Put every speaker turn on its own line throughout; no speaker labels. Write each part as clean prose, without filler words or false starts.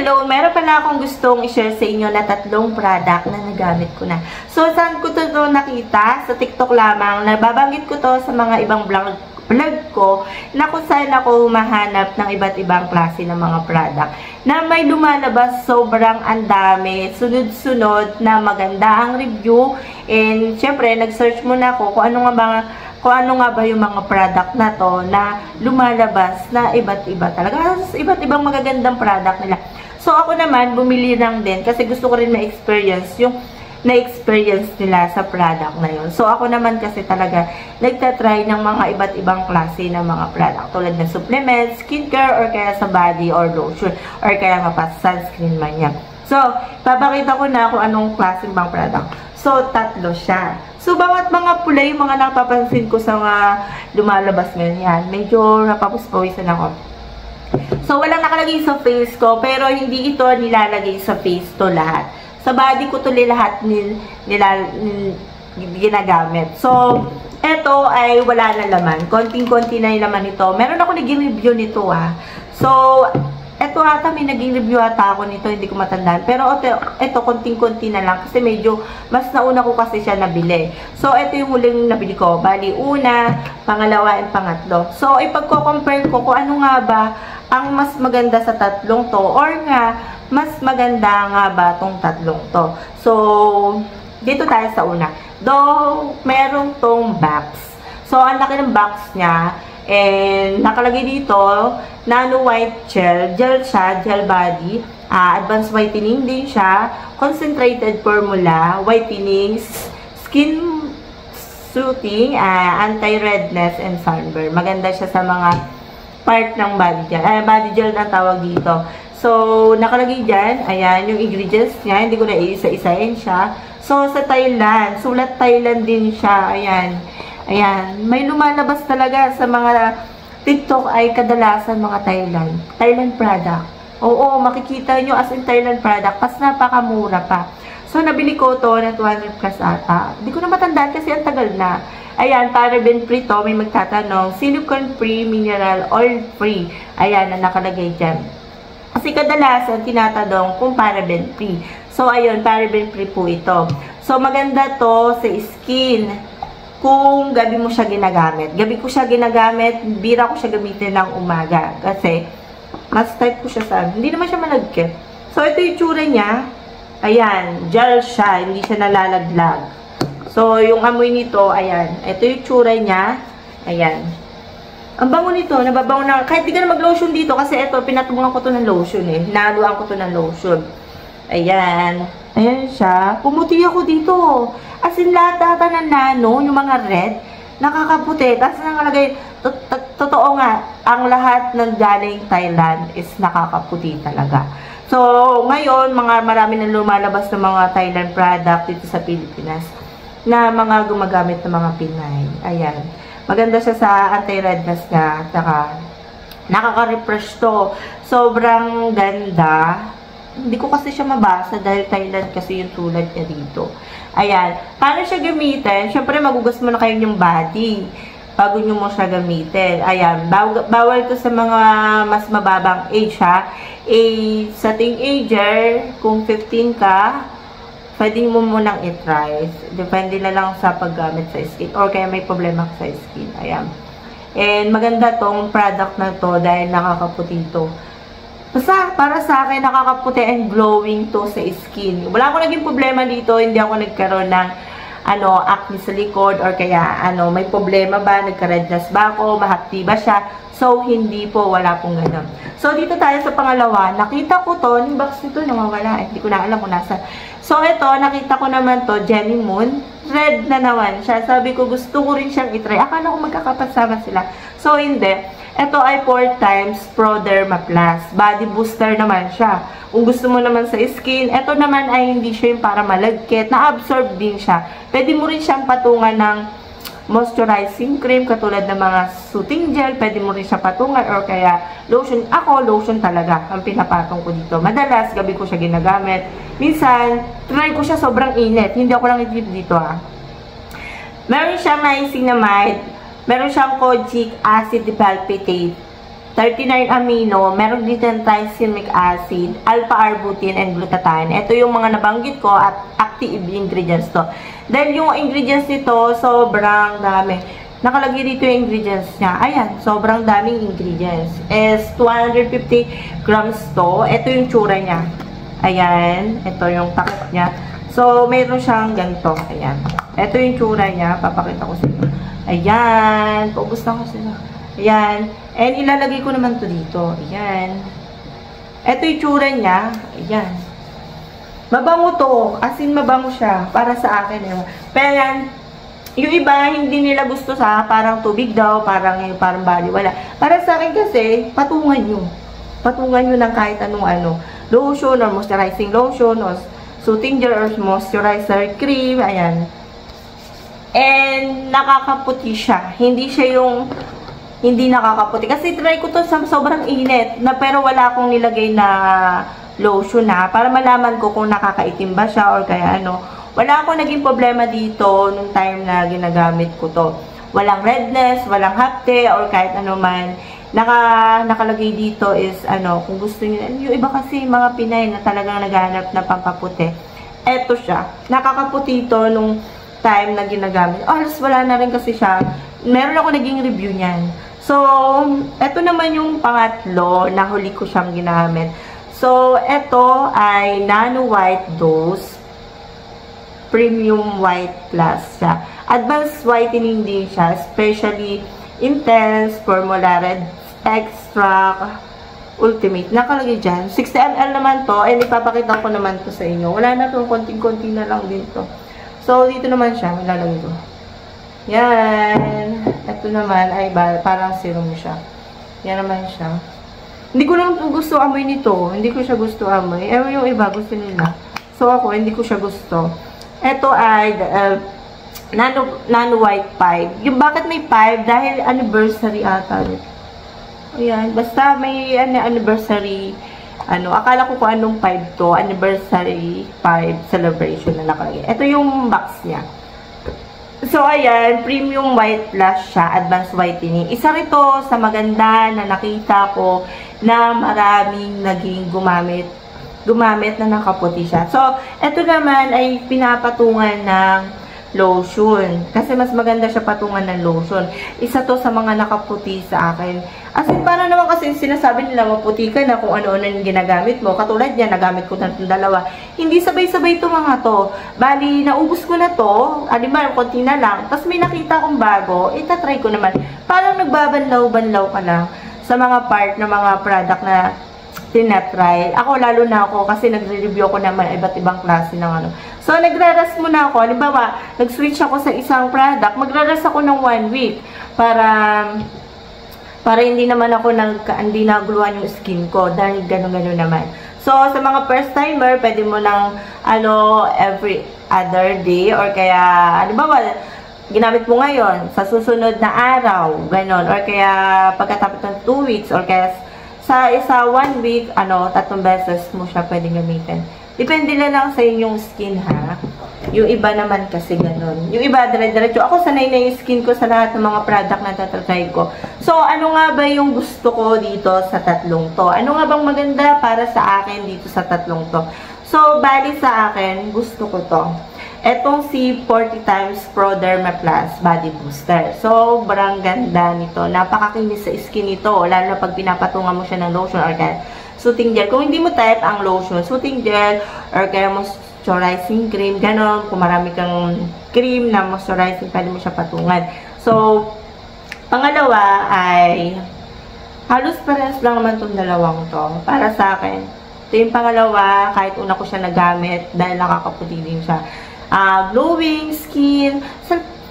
Hello, meron pala akong gustong i-share sa inyo na 3 product na nagamit ko na. So, saan ko to nakita? Sa TikTok lamang. Nababanggit ko to sa mga ibang vlog ko na kung saan ako mahanap ng iba't ibang klase ng mga product na may lumalabas sobrang andami, sunod-sunod na maganda ang review. And syempre, nag-search muna ako kung ano nga ba yung mga product na to na lumalabas na iba't iba talaga. Iba't ibang magagandang product nila. So, ako naman, bumili lang din kasi gusto ko rin na-experience yung na-experience nila sa product na yun. So, ako naman kasi talaga nagtatry ng mga iba't ibang klase ng mga product tulad ng supplements, skincare, or kaya sa body or lotion, or kaya sunscreen man yan. So, papakita ko na kung anong klaseng bang product. So, 3 siya. So, bawat mga pula yung mga napapansin ko sa mga lumalabas ngayon yan. Medyo napapuspawisan ako. So, walang nakalagay sa face ko, pero hindi ito nilalagay sa face to lahat. Sa body ko to lahat ginagamit. So, ito ay wala na laman. Konting-konti na yung laman nito. Meron ako naging review nito So, ito ata may naging review ata ako nito. Hindi ko matandaan. Pero ito konting-konti na lang. Kasi medyo mas nauna ko kasi siya nabili. So, ito yung huling nabili ko. Bali, una, pangalawa, and pangatlo. So, ipagko-compare ko kung ano nga ba ang mas maganda sa 3 to or nga mas maganda nga ba tong 3 to. So, dito tayo sa una. Though, merong tong box. So, ang laki ng box niya. And, nakalagay dito, nano white gel. Gel siya, gel body. Advanced whitening din siya. Concentrated formula. Whitening, skin soothing, anti-redness, and sunburn. Maganda siya sa mga part ng body gel. Body gel na tawag dito. So, nakalagay dyan, ayan, yung ingredients niya, hindi ko na isa-isahin siya. So, sa Thailand, sulat Thailand din siya, ayan. Ayan, may lumalabas talaga sa mga TikTok ay kadalasan mga Thailand product. Oo, makikita nyo as in Thailand product, pas napakamura pa. So, nabili ko to na 200 plus ata. Hindi ko na matandaan kasi ang tagal na. Ayan, paraben free to, may magtatanong, silicone free, mineral oil free. Ayan, na nakalagay dyan. Kasi kadalasan, tinatanong kung paraben free. So, ayun, paraben free po ito. So, maganda to sa skin kung gabi mo siya ginagamit. Gabi ko siya ginagamit, bira ko siya gamitin ng umaga. Kasi, mas type ko siya sa, hindi naman siya malagkit. So, ito yung tsura niya. Ayan, gel siya, hindi siya nalalaglag. So, yung amoy nito, ayan. Ito yung tsura niya. Ayan. Ang bango nito, nababango na, kahit di ka na mag-lotion dito, kasi ito, pinatungan ko to ng lotion Naluan ko to ng lotion. Ayan. Ayan siya. Pumuti ako dito. As in, lahat ng nano, yung mga red, nakakaputi. Tapos nakalagay, totoo nga, ang lahat ng galing Thailand is nakakaputi talaga. So, ngayon, marami na lumalabas ng mga Thailand product dito sa Pilipinas na mga gumagamit ng mga Pinay. Ayan. Maganda siya sa anti-redness nga. Saka, nakaka-refresh to. Sobrang ganda. Hindi ko kasi siya mabasa dahil Thailand kasi yung sulat niya dito. Ayan. Paano siya gamitin? Siyempre, magugas mo na kayo yung body bago nyo mo siya gamitin. Ayan. Bawal to sa mga mas mababang age, sa teenager, kung 15 ka, pwede mo munang i-try. Depende na lang sa paggamit sa skin. Or kaya may problema sa skin. Ayan. And maganda tong product na to dahil nakakaputi to. Basta, para sa akin, nakakaputi and glowing to sa skin. Wala akong naging problema dito. Hindi ako nagkaroon ng acne sa likod. Or kaya, may problema ba? Nagka-redness ba ako? Mahapdi ba siya? So, hindi po. Wala pong ganun. So, dito tayo sa pangalawa. Nakita ko to. Yung box nito, nawawala. Hindi ko na alam kung nasa. So, ito, nakita ko naman to, Jenny Moon. Red na naman siya. Sabi ko, gusto ko rin siyang itry. Akala ko magkakapasama sila. So, hindi. Ito ay 4 times Pro Derma Plus. Body booster naman siya. Kung gusto mo naman sa skin, ito naman ay hindi siya yung para malagkit. Na-absorb din siya. Pwede mo rin siyang patungan ng moisturizing cream, katulad ng mga soothing gel, pwede mo rin siya patungan, or kaya lotion. Ako, lotion talaga ang pinapatong ko dito. Madalas, gabi ko siya ginagamit. Minsan, try ko siya sobrang init. Hindi ako lang i-tip dito Meron siyang niacinamide, meron siyang kojic acid palpitate 39 amino, meron dito yung tricyclic acid, alpha-arbutin, and glutathione. Ito yung mga nabanggit ko at active ingredients to. Then, yung ingredients nito, sobrang dami. Nakalagay dito yung ingredients niya. Ayan, sobrang daming ingredients. Is 250 grams to. Ito yung tsura niya. Ayan, ito yung takip niya. So, meron siyang ganito. Ayan. Ito yung tsura niya. Papakita ko sa inyo. Ayan. Paugustuhan ko sila. Ayan. And ilalagay ko naman to dito. Ayan. Ito yung tsura niya. Ayan. Mabango to. As in, mabango siya. Para sa akin. Eh. Pero yan, yung iba, hindi nila gusto sa parang tubig daw, parang baliwala. Para sa akin kasi, patungan nyo. Patungan nyo ng kahit anong ano. Lotion or moisturizing lotion or soothing gel or moisturizer cream. Ayan. And, nakakaputi siya. Hindi siya yung hindi nakakaputi. Kasi try ko to sa sobrang init. Pero wala akong nilagay na lotion na. Para malaman ko kung nakakaitim ba siya or kaya ano. Wala akong naging problema dito nung time na ginagamit ko to. Walang redness, walang hapte, or kahit ano man. Nakalagay dito is, ano, kung gusto niyo. Yung iba kasi, mga Pinay na talagang naghahanap na pampaputi. Eto siya. Nakakaputi ito nung time na ginagamit. Halos wala na rin kasi siya. Meron ako naging review niyan. So, eto naman yung pangatlo na huli ko siyang ginamit. So, eto ay Nano White Dose Premium White Plus siya. Advanced whitening din siya, especially Intense Formula Red Extract Ultimate. Nakalagay dyan. 60 ml naman to, and ipapakita ko naman to sa inyo. Wala na to, konting-konti na lang din to. So, dito naman siya, malalagay ko. Yan. Ito naman ay parang serum siya. Yan naman siya. Hindi ko lang gusto amoy nito. Hindi ko siya gusto amoy. Yung iba, gusto nila. So, ako, hindi ko siya gusto. Ito ay Nano White 5. Yung bakit may 5? Dahil anniversary ata. Ayan. Basta may anniversary. Akala ko kung anong 5 to. Anniversary 5 celebration na nakalagay. Ito yung box niya. So, ayan. Premium White Plus siya. Advanced Whitening. Isa rito sa maganda na nakita ko na maraming naging gumamit na nakaputi siya. So, ito naman ay pinapatungan ng lotion. Kasi mas maganda siya patungan ng lotion. Isa to sa mga nakaputi sa akin. As in, para naman kasi sinasabi nila maputi ka na kung ano-ano yung ginagamit mo. Katulad niya, nagamit ko na itong dalawa. Hindi sabay-sabay ito mga to. Bali, naubos ko na to. Alimba, konti na lang. Tapos may nakita akong bago. Itatry ko naman. Parang nagbabanlaw-banlaw ka lang sa mga part ng mga product na tinatry. Ako, lalo na ako, kasi nagre-review ako naman iba't ibang klase ng ano. So, nagre-rest muna ako. Halimbawa, nag-switch ako sa isang product, magre-rest ako ng 1 week para hindi naman ako hindi naguluhan yung skin ko dahil gano'n-gano'n naman. So, sa mga first timer, pwede mo ng every other day or kaya, halimbawa, ginamit mo ngayon sa susunod na araw, gano'n, or kaya pagkatapos ng 2 weeks, or kaya sa 1 week, 3 beses mo siya pwedeng gamitin. Depende na lang sa inyong skin, ha? Yung iba naman kasi ganun. Yung iba, dire-diretso. Ako, sanay na yung skin ko sa lahat ng mga product na tatatry ko. So, ano nga ba yung gusto ko dito sa tatlong to? Ano nga bang maganda para sa akin dito sa tatlong to? So, bali sa akin, gusto ko to. Etong si 40 times Pro Derma Plus Body Booster. Sobrang ganda nito. Napakakinis sa skin nito. Lalo na pag pinapatungan mo siya ng lotion or kaya soothing gel. Kung hindi mo type ang lotion, soothing gel or kaya moisturizing cream, ganon. Kung marami kang cream na moisturizing, pwede mo siya patungan. So, pangalawa ay halos parehas lang naman itong dalawang to. Para sa akin, ito yung pangalawa, kahit una ko siya nagamit dahil nakakaputi din siya. Glowing skin,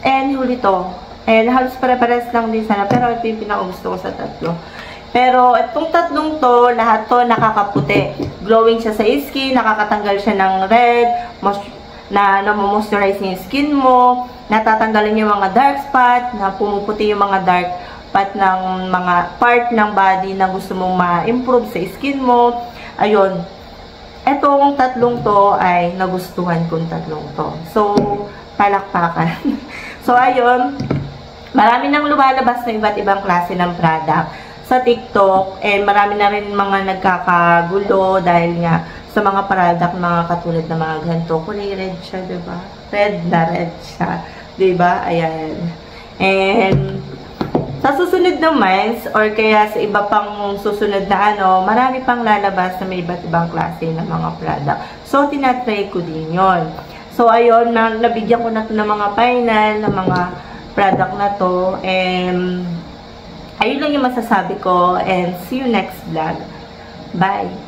and huli to. And halos pare-pares lang din sana, pero ito yung pinakagusto ko sa tatlo. Pero itong tatlong to, lahat to nakakaputi. Glowing siya sa skin, nakakatanggal siya ng red, na moisturize yung skin mo, natatanggalin yung mga dark spot, na pumuputi yung mga dark spot ng mga part ng body na gusto mong ma-improve sa skin mo. Ayun. Etong tatlong to ay nagustuhan kong tatlong to. So, palakpakan. So, ayun. Marami nang lumalabas na iba't ibang klase ng product. sa TikTok. And marami na rin mga nagkakagulo dahil nga sa mga product, mga katulad na mga ganito. Kulay red siya, diba? Red na red siya. Diba? Ayan. And sa susunod na months, or kaya sa iba pang susunod na marami pang lalabas na may iba't ibang klase ng mga product. So, tinatry ko din yon. So, ayun, nabigyan ko na to ng mga final, ng mga product na to. And, ayun lang yung masasabi ko. And, see you next vlog. Bye!